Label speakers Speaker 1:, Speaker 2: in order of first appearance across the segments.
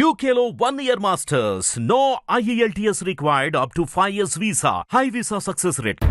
Speaker 1: UKLO 1 year masters. No IELTS required up to 5 years visa. High visa success rate.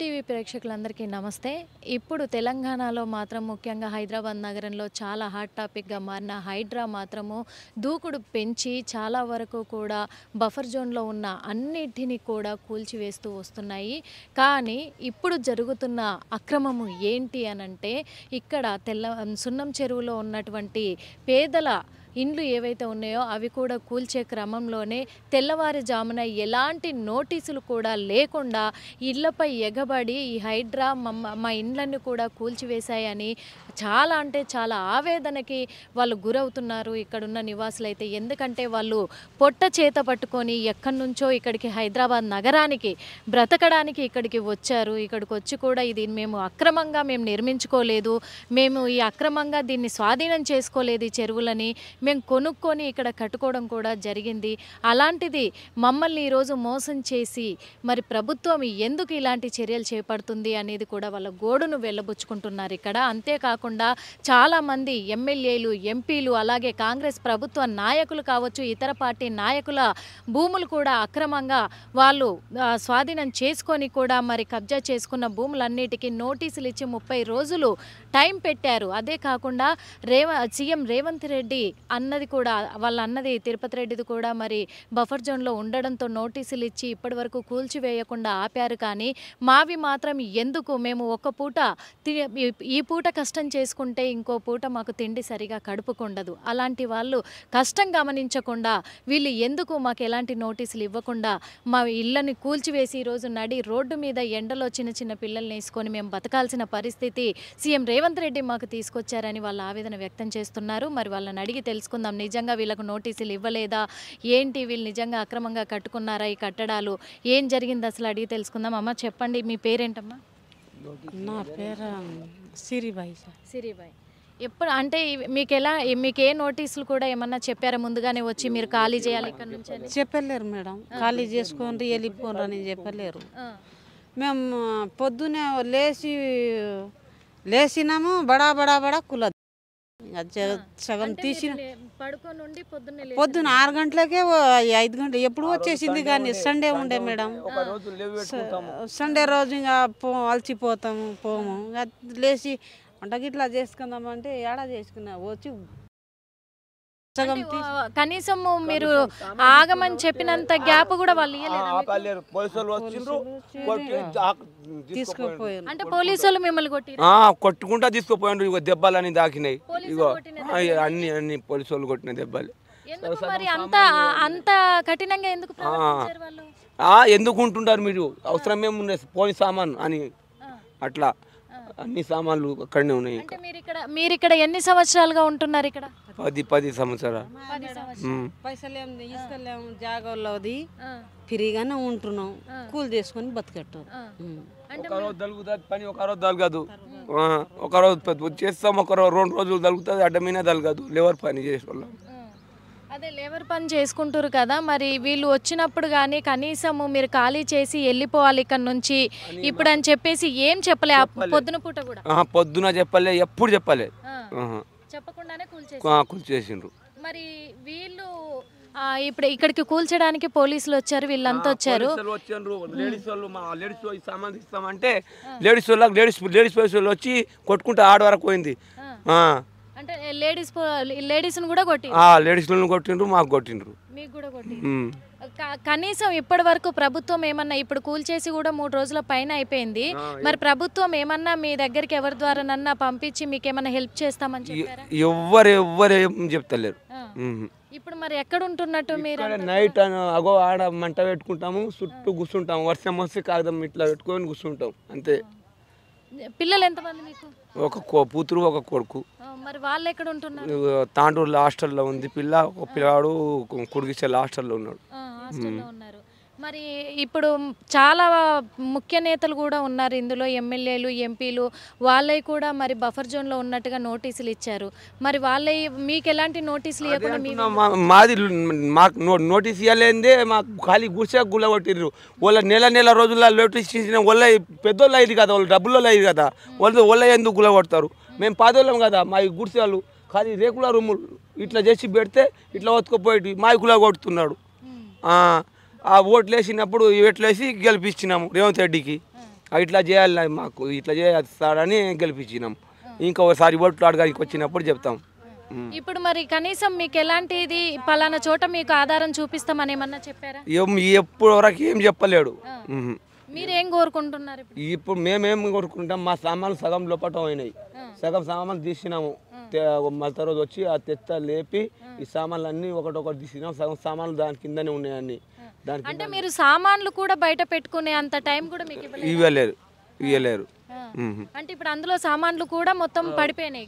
Speaker 2: TV ప్రేక్షకులందరికీ నమస్తే. ఇప్పుడు తెలంగాణలో మాత్రం ముఖ్యంగా హైదరాబాద్ నగరంలో చాలా హాట్ టాపిక్గా మారిన హైడ్రా మాత్రము దూకుడు పెంచి చాలా వరకు కూడా బఫర్ జోన్లో ఉన్న అన్నిటిని కూడా కూల్చివేస్తూ వస్తున్నాయి. కానీ ఇప్పుడు జరుగుతున్న అక్రమము ఏంటి అనంటే ఇక్కడ సున్నం చెరువులో ఉన్నటువంటి పేదల ఇండ్లు ఏవైతే ఉన్నాయో అవి కూడా కూల్చే క్రమంలోనే తెల్లవారుజామున ఎలాంటి నోటీసులు కూడా లేకుండా ఇళ్లపై ఎగబడి ఈ హైడ్రా మా ఇండ్లన్నీ కూడా కూల్చివేశాయని చాలా అంటే చాలా ఆవేదనకి వాళ్ళు గురవుతున్నారు ఇక్కడున్న నివాసులైతే. ఎందుకంటే వాళ్ళు పొట్ట చేత పట్టుకొని ఎక్కడి నుంచో ఇక్కడికి హైదరాబాద్ నగరానికి బ్రతకడానికి ఇక్కడికి వచ్చారు. ఇక్కడికి వచ్చి కూడా ఇది మేము అక్రమంగా నిర్మించుకోలేదు, మేము ఈ అక్రమంగా దీన్ని స్వాధీనం చేసుకోలేదు, ఈ చెరువులని మేము కొనుక్కొని ఇక్కడ కట్టుకోవడం కూడా జరిగింది. అలాంటిది మమ్మల్ని ఈరోజు మోసం చేసి మరి ప్రభుత్వం ఎందుకు ఇలాంటి చర్యలు చేపడుతుంది అనేది కూడా వాళ్ళ గోడును వెళ్ళబుచ్చుకుంటున్నారు ఇక్కడ. అంతేకాకుండా చాలామంది ఎమ్మెల్యేలు, ఎంపీలు, అలాగే కాంగ్రెస్ ప్రభుత్వ నాయకులు కావచ్చు, ఇతర పార్టీ నాయకుల భూములు కూడా అక్రమంగా వాళ్ళు స్వాధీనం చేసుకొని కూడా మరి కబ్జా చేసుకున్న భూములన్నిటికీ నోటీసులు ఇచ్చి 30 రోజులు టైం పెట్టారు. అదే కాకుండా సీఎం రేవంత్ రెడ్డి అన్నది కూడా వాళ్ళ అన్నది తిరుపతి రెడ్డిది కూడా మరి బఫర్ జోన్లో ఉండడంతో నోటీసులు ఇచ్చి ఇప్పటి వరకు కూల్చివేయకుండా ఆపారు. కానీ మావి మాత్రం ఎందుకు, మేము ఒక పూట ఈ పూట కష్టం చేసుకుంటే ఇంకో పూట మాకు తిండి సరిగా కడుపుకుండదు. అలాంటి వాళ్ళు కష్టం గమనించకుండా వీళ్ళు ఎందుకు మాకు ఎలాంటి నోటీసులు ఇవ్వకుండా మా ఇళ్ళని కూల్చివేసి ఈరోజు నడి రోడ్డు మీద ఎండలో చిన్న చిన్న పిల్లల్ని వేసుకొని మేము బతకాల్సిన పరిస్థితి సీఎం రేవంత్ రెడ్డి మాకు తీసుకొచ్చారని వాళ్ళ ఆవేదన వ్యక్తం చేస్తున్నారు. మరి వాళ్ళని అడిగి తెలుసుకుందాం, నిజంగా వీళ్ళకు నోటీసులు ఇవ్వలేదా ఏంటి, వీళ్ళు నిజంగా అక్రమంగా కట్టుకున్నారా ఈ కట్టడాలు, ఏం జరిగింది అసలు అడిగి తెలుసుకుందాం. అమ్మ చెప్పండి, మీ పేరేంటమ్మా?
Speaker 3: నా పేరు సిరిబాయి.
Speaker 2: సిరిబాయి, ఎప్పుడు అంటే మీకు ఏ నోటీసులు కూడా ఏమన్నా చెప్పారా ముందుగానే వచ్చి మీరు ఖాళీ చేయాలి ఇక్కడ నుంచి?
Speaker 3: చెప్పలేరు మేడం, ఖాళీ చేసుకోండి వెళ్ళిపోండి అని చెప్పలేరు. మేము పొద్దునే లేచినాము, బడా బడా బడా కులదు సగం తీసిన పొద్దున 6 గంటలకే 5 గంటలు ఎప్పుడు వచ్చేసింది. కానీ సండే ఉండే మేడం, సండే రోజు ఇంకా అలసిపోతాము, పోము. లేచి వంటకి ఇట్లా చేసుకుందామంటే ఏడా చేసుకున్నా వచ్చి
Speaker 2: కనీసం మీరు ఆగమని చెప్పినంత గ్యాప్ కూడా వాళ్ళు తీసుకుపోయారు. అంటే పోలీసులు మిమ్మల్ని
Speaker 4: కొట్టుకుంటా తీసుకుపోయారు. ఇగో దెబ్బలని దాకినాయి, ఇగో అన్ని పోలీసు వాళ్ళు కొట్టిన దెబ్బలు.
Speaker 2: మరి అంత కఠినంగా ఎందుకు
Speaker 4: ఎందుకు ఉంటుంటారు మీరు, అవసరం ఏముండే పోలీస్ సామాన్ అని అట్లా అన్ని సామాన్లు అక్కడనే ఉన్నాయి.
Speaker 2: మీరు ఇక్కడ ఎన్ని సంవత్సరాలుగా ఉంటున్నారు? ఇక్కడ
Speaker 4: 10 సంవత్సరాలు.
Speaker 3: పైసలు ఇసుకలేము, జాగోళ్ళది ఫ్రీగానే ఉంటున్నాం, కూలి చేసుకొని బతికెట్టారు.
Speaker 4: ఒక రోజు తలుగుతుంది పని, ఒక రోజు తలగదు, ఒక రోజు చేస్తాం, ఒక 2 రోజులు తలుగుతుంది, అడ్డమైన తలగదు, లేవర్ పని చేసే వాళ్ళం.
Speaker 2: అదే లేబర్ పని చేసుకుంటారు కదా, మరి వీళ్ళు వచ్చినప్పుడు కానీ కనీసము మీరు ఖాళీ చేసి వెళ్ళిపోవాలి ఇక్కడ నుంచి ఇప్పుడు అని చెప్పేసి ఏం చెప్పలే పొద్దున పూట కూడా?
Speaker 4: పొద్దున చెప్పలే, ఎప్పుడు చెప్పలే,
Speaker 2: చెప్పకుండానే
Speaker 4: కూల్చేసిండ్రు.
Speaker 2: మరి వీళ్ళు ఇప్పుడు ఇక్కడికి కూల్చడానికి పోలీసులు వచ్చారు, వీళ్ళంతా వచ్చారు.
Speaker 4: లేడీస్ వాళ్ళు లేడీస్ సామాన్ ఇస్తామంటే లేడీస్ పోలీసు వాళ్ళు వచ్చి కొట్టుకుంటూ ఆడ వరకు పోయింది.
Speaker 2: అంటే లేడీస్ కూడా
Speaker 4: లేడీస్ కొట్టిండ్రు, మాకు కొట్టిండ్రు,
Speaker 2: మీకు కూడా కొట్టిండ్రు. కనీసం ఇప్పటి వరకు ప్రభుత్వం ఏమన్నా, ఇప్పుడు కూల్చేసి కూడా 3 రోజుల పైన అయిపోయింది, మరి ప్రభుత్వం ఏమన్నా మీ దగ్గరికి ఎవరి ద్వారానన్నా పంపించి మీకు ఏమన్నా హెల్ప్ చేస్తామని చెప్పారా?
Speaker 4: ఎవ్వరు ఏం చెప్తలేరు.
Speaker 2: ఇప్పుడు మరి ఎక్కడ ఉంటున్నట్టు మీరు?
Speaker 4: నైట్ అగో ఆడ మంట పెట్టుకుంటాము, చుట్టూ కూర్చుంటాము, వర్షం వస్తే కాగితం ఇట్లా పెట్టుకొని కూర్చుంటాం అంతే.
Speaker 2: పిల్లలు ఎంతమంది మీకు?
Speaker 4: ఒక కూతురు, ఒక కొడుకు.
Speaker 2: మరి వాళ్ళు ఎక్కడ ఉంటున్నారు?
Speaker 4: తాండూరులో హాస్టల్లో ఉంది పిల్ల, ఒక పిల్లవాడు కుడిగిచ్చల హాస్టల్లో ఉన్నాడు.
Speaker 2: హాస్టల్లో ఉన్నారు. మరి ఇప్పుడు చాలా ముఖ్య నేతలు కూడా ఉన్నారు ఇందులో, ఎమ్మెల్యేలు, ఎంపీలు, వాళ్ళవి కూడా మరి బఫర్ జోన్లో ఉన్నట్టుగా నోటీసులు ఇచ్చారు. మరి వాళ్ళవి మీకు ఎలాంటి నోటీసులు ఇవ్వకుండా
Speaker 4: మాది మాకు నోటీస్ ఇవ్వలేదే, మాకు ఖాళీ గుడిసె గుల్లగొట్టిర్రు. వాళ్ళ నెల రోజుల్లో నోటీస్ ఇచ్చిన వాళ్ళ పెద్దోళ్ళు అయ్యి కదా, వాళ్ళు డబ్బుల్లో అయ్యి కదా, వాళ్ళ ఎందుకు గుల్లగొడతారు? మేము పాదోళ్ళం కదా, మా గుడిసెలు ఖాళీ రేకుల రూములు ఇట్లా చేసి పెడితే ఇట్లా ఒత్తుకుపోయి మా గుల్లగొడుతున్నాడు. ఆ ఓట్లు వేసినప్పుడు వేసి గెలిపించినాము రేవంత్ రెడ్డికి. ఇట్లా చేయాలి, మాకు ఇట్లా చేస్తాడని గెలిపించినాము. ఇంకొకసారి ఓట్లు అడగానికి వచ్చినప్పుడు చెప్తాం.
Speaker 2: ఇప్పుడు మరి కనీసం మీకు ఎలాంటిది పలానా చోట మీకు ఆధారం చూపిస్తామని ఏమన్నా చెప్పారా?
Speaker 4: ఎప్పుడు వరకు ఏం చెప్పలేడు.
Speaker 2: మీరేం కోరుకుంటున్నారు
Speaker 4: ఇప్పుడు? మేమేం కోరుకుంటాం, మా సామాన్లు సగం లోపటం అయినాయి, సగం సామాన్లు తీసినాము. మళ్ళీ రోజు వచ్చి ఆ తెత్త లేపి ఈ సామాన్లు అన్నీ ఒకటొకటి తీసినాం, సగం సామాన్లు దాని కిందనే ఉన్నాయి అన్ని.
Speaker 2: అంటే మీరు సామాన్లు కూడా బయట పెట్టుకునే అంత టైం కూడా మీకు
Speaker 4: ఇవ్వలేరు.
Speaker 2: అంటే ఇప్పుడు అందులో సామాన్లు కూడా మొత్తం పడిపోయినాయి,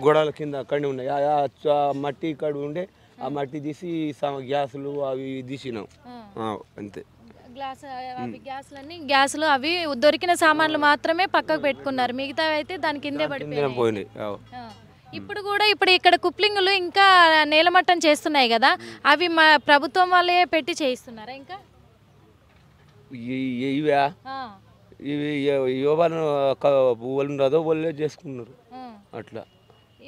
Speaker 4: గోడల కింద అక్కడనే ఉన్నాయి. మట్టి ఇక్కడ ఉండే ఆ మట్టి తీసి గ్యాసులు అవి తీసినాం అంతే.
Speaker 2: గ్యాసులు అవి దొరికిన సామాన్లు మాత్రమే పక్కకు పెట్టుకున్నారు, మిగతా అయితే దాని కిందే పడిపోయినాయి. ఇప్పుడు కూడా ఇక్కడ కుప్లింగులు ఇంకా నేలమట్టం చేస్తున్నాయి కదా, అవి మా ప్రభుత్వం వాళ్ళే పెట్టి చేయిస్తున్నారా? ఇంకా
Speaker 4: ఇవి ఎవరు వాళ్ళే చేసుకున్నారు అట్లా.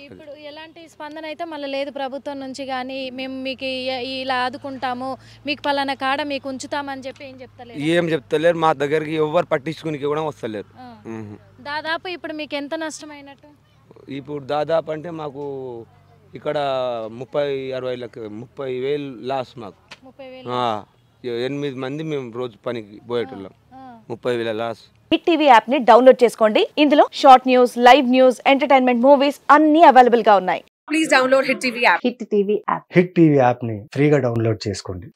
Speaker 2: ఇప్పుడు ఎలాంటి స్పందన అయితే మళ్ళీ లేదు ప్రభుత్వం నుంచి, కానీ మేము మీకు ఇలా ఆదుకుంటాము, మీకు పలానా కాడ మీకు ఉంచుతామని చెప్పి ఏం చెప్తలేరు.
Speaker 4: మా దగ్గరికి ఎవరు పట్టించుకుని కూడా వస్తలేరు.
Speaker 2: దాదాపు ఇప్పుడు మీకు ఎంత నష్టమైనట్టు?
Speaker 4: ఇప్పుడు దాదాపు అంటే మాకు ఇక్కడ 30,000 లాస్ మాకు. 8 మంది మేము రోజు పనికి పోయేటోళ్ళం, 30,000 లాస్.
Speaker 5: హిట్ టీవీ యాప్ ని డౌన్లోడ్ చేసుకోండి. ఇందులో short news, live news, entertainment movies అన్ని అవైలబుల్ గా ఉన్నాయి. Please download hit TV app. Hit TV app.
Speaker 6: Hit TV app ని ఫ్రీగా డౌన్లోడ్ చేసుకోండి.